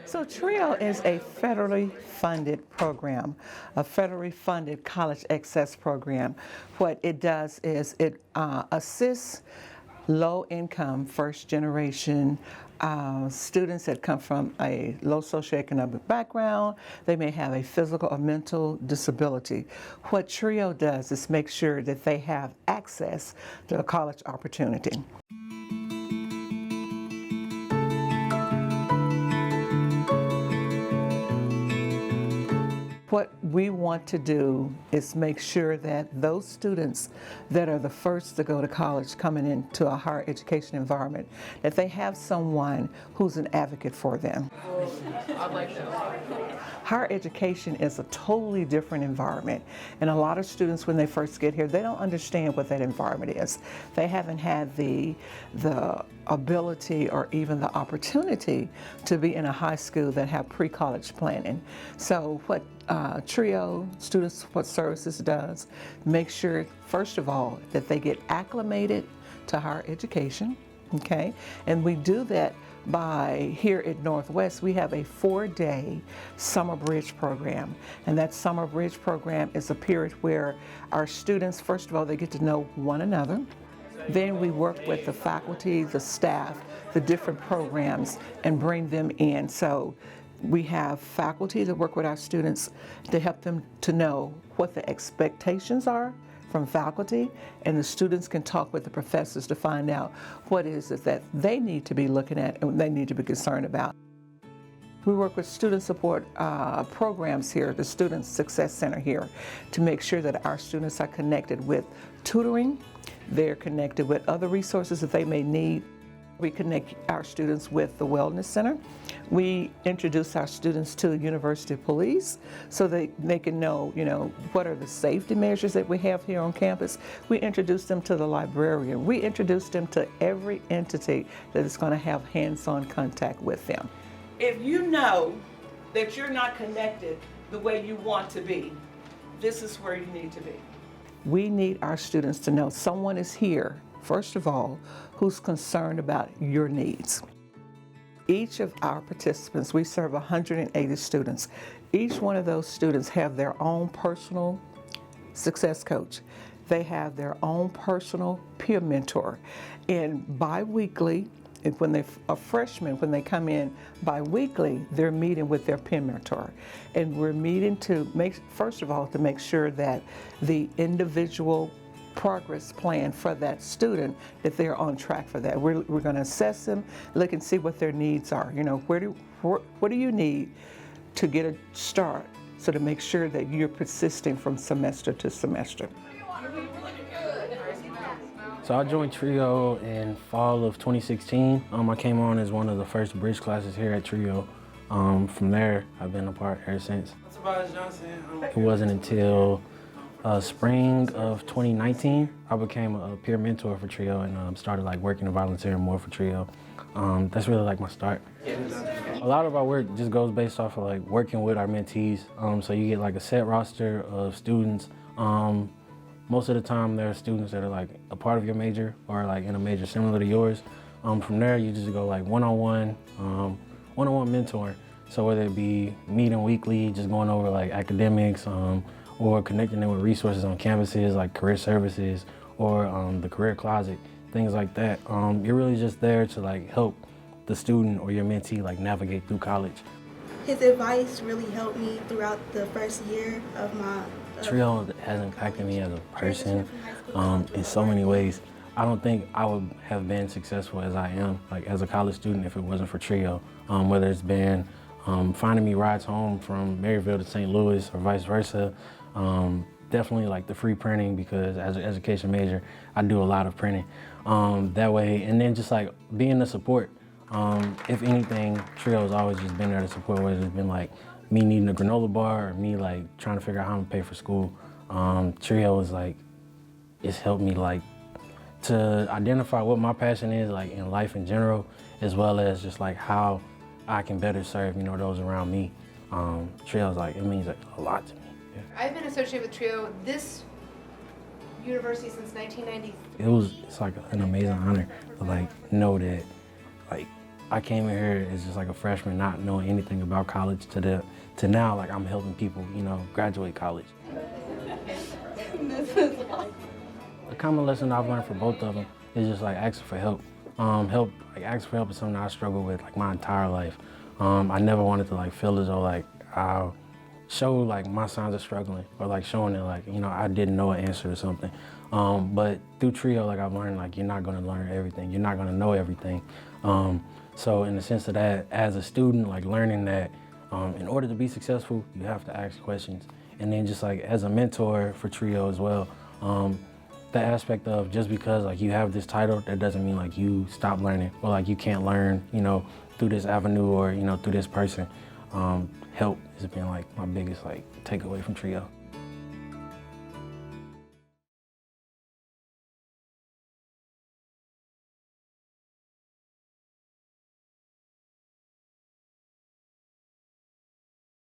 So TRIO is a federally funded program, a federally funded college access program. What it does is it assists low-income, first-generation students that come from a low socioeconomic background. They may have a physical or mental disability. What TRIO does is make sure that they have access to a college opportunity. What we want to do is make sure that those students that are the first to go to college coming into a higher education environment, that they have someone who's an advocate for them. I'd like that. Higher education is a totally different environment, and a lot of students when they first get here, they don't understand what that environment is. They haven't had the ability or even the opportunity to be in a high school that have pre-college planning. So what TRIO, Student Support Services, does, make sure, first of all, that they get acclimated to higher education, okay? And we do that by, here at Northwest, we have a 4-day summer bridge program. And that summer bridge program is a period where our students, first of all, they get to know one another. Then we work with the faculty, the staff, the different programs, and bring them in. So we have faculty that work with our students to help them to know what the expectations are from faculty, and the students can talk with the professors to find out what is it that they need to be looking at and they need to be concerned about. We work with student support programs here, the Student Success Center here, to make sure that our students are connected with tutoring, they're connected with other resources that they may need. We connect our students with the Wellness Center. We introduce our students to University Police so they can know, what are the safety measures that we have here on campus. We introduce them to the librarian. We introduce them to every entity that is going to have hands-on contact with them. If you know that you're not connected the way you want to be, this is where you need to be. We need our students to know someone is here, first of all, who's concerned about your needs. Each of our participants, we serve 180 students. Each one of those students have their own personal success coach. They have their own personal peer mentor. And bi-weekly, when they're a freshman, when they come in bi-weekly, they're meeting with their peer mentor. And we're meeting to first of all, to make sure that the individual progress plan for that student, that they're on track for that. We're going to assess them, look and see what their needs are. What do you need to get a start, so to make sure that you're persisting from semester to semester. So I joined TRIO in fall of 2016. I came on as one of the first bridge classes here at TRIO. From there, I've been a part ever since. It wasn't until spring of 2019, I became a peer mentor for TRIO and started working and volunteering more for TRIO. That's really my start. A lot of our work just goes based off of working with our mentees. So you get a set roster of students. Most of the time there are students that are a part of your major or in a major similar to yours. From there you just go one-on-one mentoring. So whether it be meeting weekly, just going over academics, or connecting them with resources on campuses like career services or the career closet, things like that. You're really just there to help the student or your mentee navigate through college. His advice really helped me throughout the first year of my TRIO has impacted me as a person in so many ways. I don't think I would have been successful as I am as a college student if it wasn't for TRIO. Whether it's been finding me rides home from Maryville to St. Louis or vice versa. Definitely the free printing, because as an education major, I do a lot of printing that way. And then just being the support. If anything, TRIO has always just been there to support, whether it's been me needing a granola bar or me trying to figure out how I'm gonna pay for school. TRIO is it's helped me to identify what my passion is in life in general, as well as just how I can better serve those around me. TRIO is it means a lot to me. Yeah. I've been associated with TRIO, this university, since 1993. It's an amazing honor to know that I came in here as just like a freshman, not knowing anything about college to now, like I'm helping people, you know, graduate college. The common lesson I've learned from both of them is just like asking for help. Asking for help is something I struggled with like my entire life. I never wanted to like feel as though like I show like my signs of struggling or like showing it like, you know, I didn't know an answer or something. But through Trio, like I've learned like you're not gonna learn everything. You're not gonna know everything. So in the sense of that, as a student, like learning that in order to be successful, you have to ask questions. And then just like as a mentor for Trio as well, the aspect of just because like you have this title, that doesn't mean like you stop learning or like you can't learn, you know, through this avenue or, you know, through this person. Help has been like my biggest like takeaway from Trio.